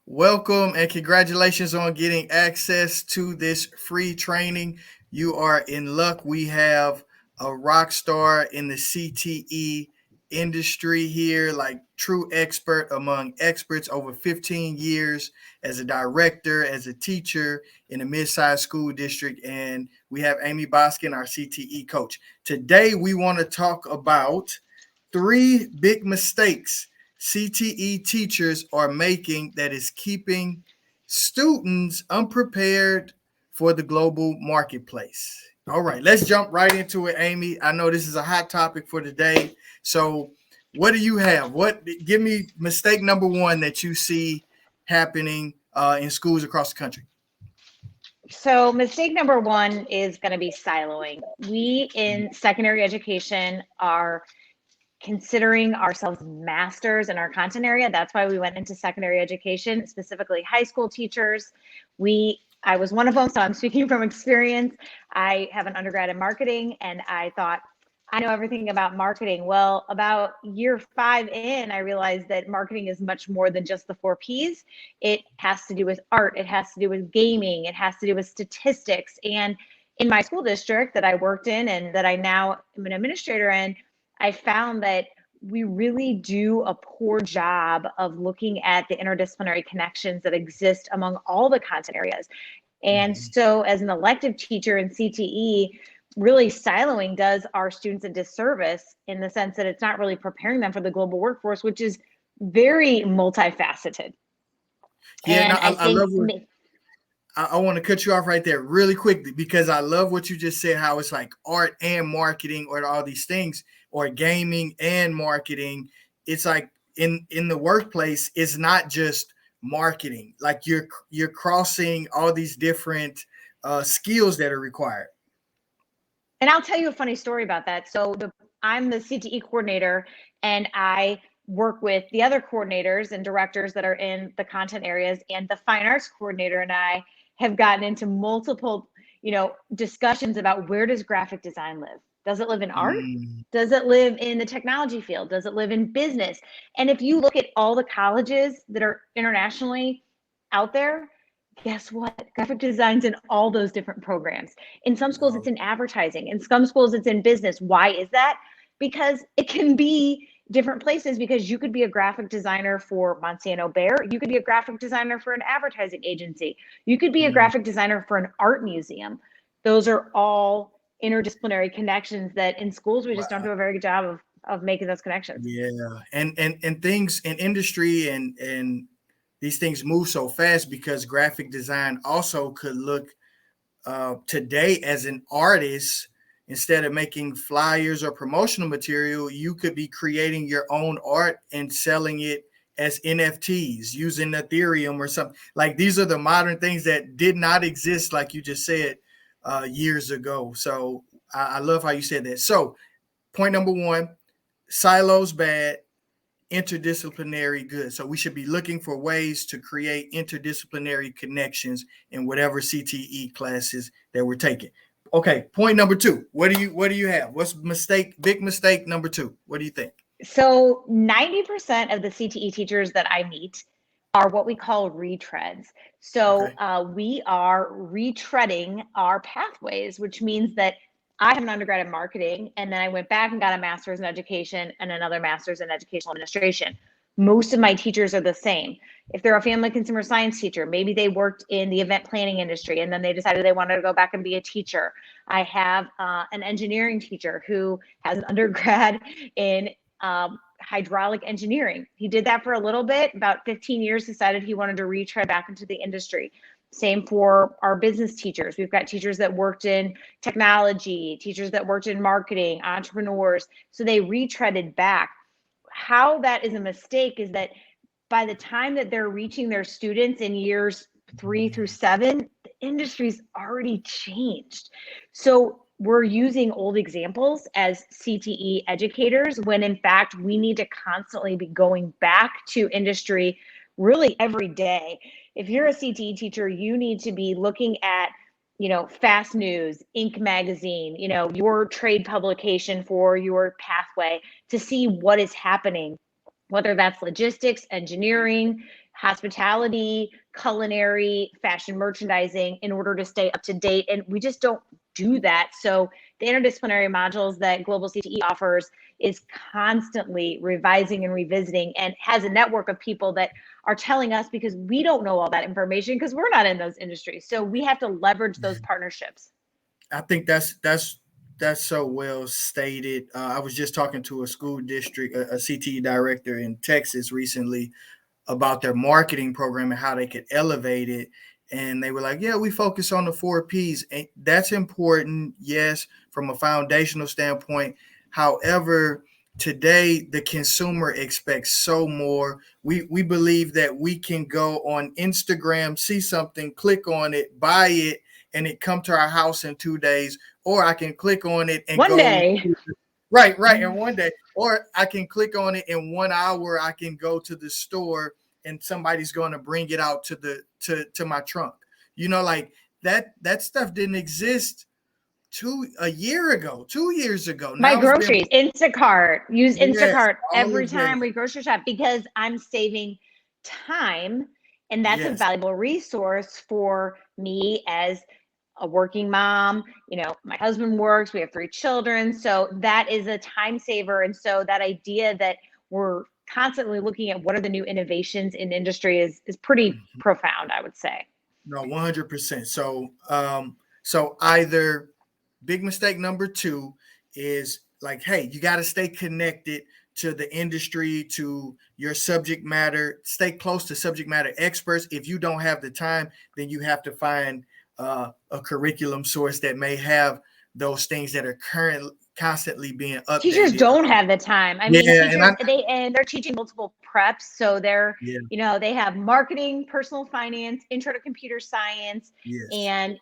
Welcome and congratulations on getting access to this free training. You are in luck. We have a rock star in the CTE industry here, like true expert among experts, over 15 years as a director, as a teacher in a mid-sized school district. And we have Amy Boscan, our CTE coach. Today, we want to talk about three big mistakes CTE teachers are making that is keeping students unprepared for the global marketplace. All right, let's jump right into it, Amy. I know this is a hot topic for today. So, what do you have? Give me mistake number one that you see happening in schools across the country. So mistake number one is going to be siloing. We in secondary education are considering ourselves masters in our content area. That's why we went into secondary education, specifically high school teachers. I was one of them, so I'm speaking from experience. I have an undergrad in marketing, and I thought, I know everything about marketing. Well, about year 5 in, I realized that marketing is much more than just the 4 Ps. It has to do with art. It has to do with gaming. It has to do with statistics. And in my school district that I worked in and that I now am an administrator in, I found that we really do a poor job of looking at the interdisciplinary connections that exist among all the content areas. And so as an elective teacher in CTE, really siloing does our students a disservice in the sense that it's not really preparing them for the global workforce, which is very multifaceted. Yeah, no, And I I think love I want to cut you off right there really quickly because I love what you just said, how it's like art and marketing or all these things, or gaming and marketing. It's like in the workplace, it's not just marketing. Like you're crossing all these different skills that are required. And I'll tell you a funny story about that. So I'm the CTE coordinator, and I work with the other coordinators and directors that are in the content areas, and the fine arts coordinator and I have gotten into multiple, discussions about where does graphic design live? Does it live in art? Does it live in the technology field? Does it live in business? And if you look at all the colleges that are internationally out there, guess what? Graphic design's in all those different programs. In some schools, it's in advertising. In some schools, it's in business. Why is that? Because it can be different places, because you could be a graphic designer for Monsanto Bear. You could be a graphic designer for an advertising agency. You could be a graphic designer for an art museum. Those are all interdisciplinary connections that in schools, we just don't do a very good job of making those connections. Yeah, and things in industry and these things move so fast because graphic design also could look today as an artist. Instead of making flyers or promotional material, you could be creating your own art and selling it as NFTs using Ethereum or something. Like these are the modern things that did not exist, like you just said, years ago. So I love how you said that. So point number one, silos bad, interdisciplinary good. So we should be looking for ways to create interdisciplinary connections in whatever CTE classes that we're taking. Okay, point number two. What do you have? What's big mistake number two? What do you think? So 90% of the CTE teachers that I meet are what we call retreads. So we are retreading our pathways, which means that I have an undergrad in marketing, and then I went back and got a master's in education and another master's in educational administration. Most of my teachers are the same. If they're a family consumer science teacher, maybe they worked in the event planning industry and then they decided they wanted to go back and be a teacher. I have an engineering teacher who has an undergrad in hydraulic engineering. He did that for a little bit, about 15 years, decided he wanted to retread back into the industry. Same for our business teachers. We've got teachers that worked in technology, teachers that worked in marketing, entrepreneurs. So they retreaded back. How that is a mistake is that by the time that they're reaching their students in years 3 through 7, the industry's already changed. So we're using old examples as CTE educators when in fact we need to constantly be going back to industry really every day. If you're a CTE teacher, you need to be looking at, Fast News, Inc. magazine, your trade publication for your pathway to see what is happening, whether that's logistics, engineering, hospitality, culinary, fashion merchandising in order to stay up to date. And we just don't do that. So the interdisciplinary modules that Global CTE offers is constantly revising and revisiting, and has a network of people that are telling us, because we don't know all that information because we're not in those industries. So we have to leverage those partnerships. I think that's so well stated. I was just talking to a school district, a CTE director in Texas recently, about their marketing program and how they could elevate it. And they were like, yeah, we focus on the 4 Ps. And that's important, yes, from a foundational standpoint. However, today the consumer expects so more. We believe that we can go on Instagram, see something, click on it, buy it, and it come to our house in 2 days. Or I can click on it and One go day. Right, in one day. Or I can click on it in 1 hour. I can go to the store and somebody's going to bring it out to my trunk. Like that stuff didn't exist 2 years ago. My Now it's groceries, Instacart, use yes, Instacart all every of that. time we grocery shop because I'm saving time, and that's a Yes. valuable resource for me as a working mom. My husband works, we have 3 children, so that is a time saver. And so that idea that we're constantly looking at what are the new innovations in industry is pretty profound, I would say. No, 100%. So either big mistake number 2 is like, hey, you got to stay connected to the industry, to your subject matter, stay close to subject matter experts. If you don't have the time, then you have to find a curriculum source that may have those things that are constantly being updated. Teachers don't have the time. I mean, Yeah, teachers, they're teaching multiple preps. So they're, yeah, they have marketing, personal finance, intro to computer science, yes. and,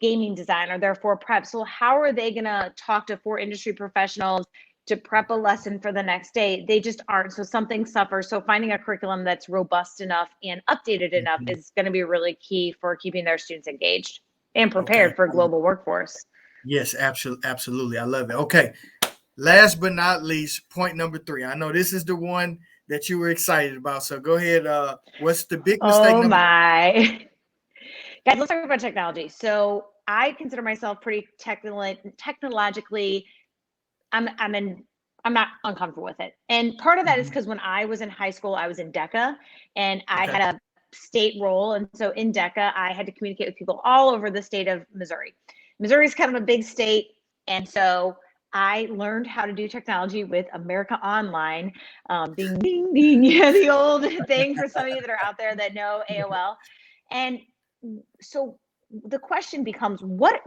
gaming design are their 4 preps. So how are they going to talk to 4 industry professionals to prep a lesson for the next day? They just aren't. So something suffers. So finding a curriculum that's robust enough and updated enough is going to be really key for keeping their students engaged and prepared for a global workforce. Yes, absolutely. I love it. Okay. Last but not least, point number 3. I know this is the one that you were excited about. So go ahead. What's the big mistake? Oh my. Guys, let's talk about technology. So I consider myself pretty technologically, I'm not uncomfortable with it. And part of that is because when I was in high school, I was in DECA, and I had a state role. And so in DECA, I had to communicate with people all over the state of Missouri. Missouri is kind of a big state. And so I learned how to do technology with America Online, ding, ding, ding, the old thing for some of you that are out there that know AOL. And so the question becomes, what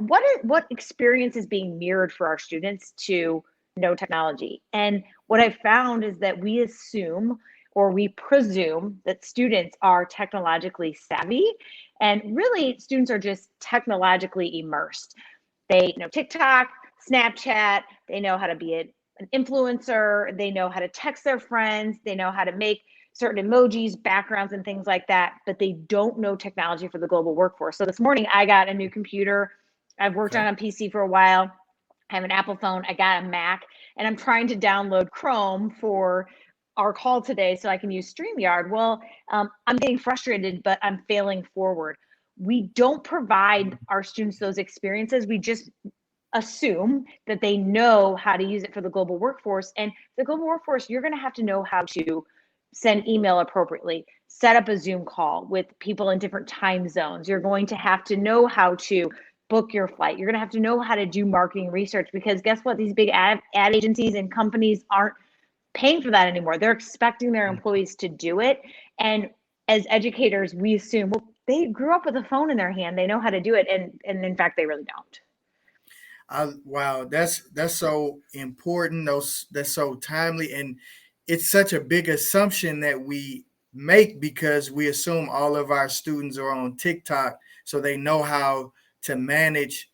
experience is being mirrored for our students to know technology? And what I found is that we assume, or we presume, that students are technologically savvy, and really students are just technologically immersed. They know TikTok, Snapchat, they know how to be an influencer, they know how to text their friends, they know how to make certain emojis, backgrounds, and things like that, but they don't know technology for the global workforce. So this morning I got a new computer. I've worked on a PC for a while. I have an Apple phone. I got a Mac, and I'm trying to download Chrome for our call today so I can use StreamYard. Well, I'm getting frustrated, but I'm failing forward. We don't provide our students those experiences. We just assume that they know how to use it for the global workforce. And the global workforce, you're going to have to know how to send email appropriately, set up a Zoom call with people in different time zones. You're going to have to know how to book your flight. You're going to have to know how to do marketing research, because guess what? These big ad agencies and companies aren't paying for that anymore. They're expecting their employees to do it. And as educators, we assume, well, they grew up with a phone in their hand. They know how to do it. And in fact, they really don't. Wow, that's so important. That's so timely, and it's such a big assumption that we make because we assume all of our students are on TikTok, so they know how to manage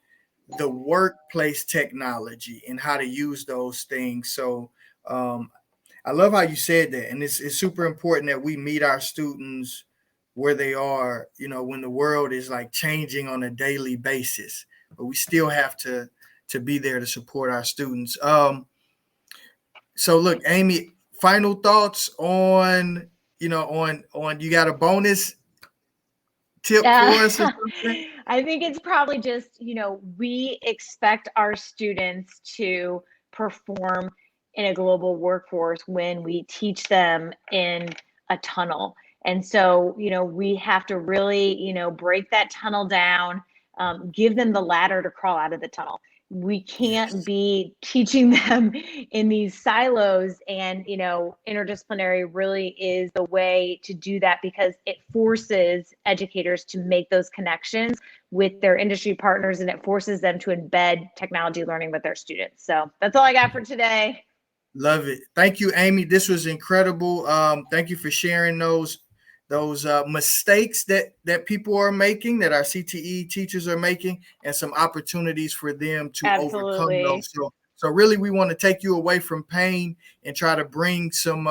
the workplace technology and how to use those things. So I love how you said that, and it's super important that we meet our students where they are. When the world is like changing on a daily basis, but we still have to be there to support our students. So look, Amy, final thoughts on, on you got a bonus tip for us or something? I think it's probably just, we expect our students to perform in a global workforce when we teach them in a tunnel. And so, we have to really, break that tunnel down, give them the ladder to crawl out of the tunnel. We can't be teaching them in these silos, and interdisciplinary really is the way to do that, because it forces educators to make those connections with their industry partners, and it forces them to embed technology learning with their students. So that's all I got for today. Love it. Thank you, Amy. This was incredible. Thank you for sharing those mistakes that people are making, that our CTE teachers are making, and some opportunities for them to overcome those. So really, we want to take you away from pain and try to bring some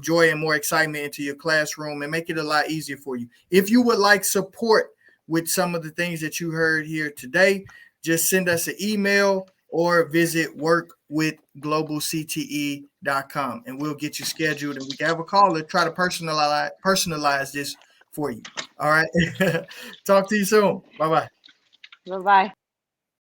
joy and more excitement into your classroom and make it a lot easier for you. If you would like support with some of the things that you heard here today, just send us an email or visit workwithglobalcte.com, and we'll get you scheduled, and we can have a call to try to personalize this for you. All right. Talk to you soon. Bye-bye. Bye-bye.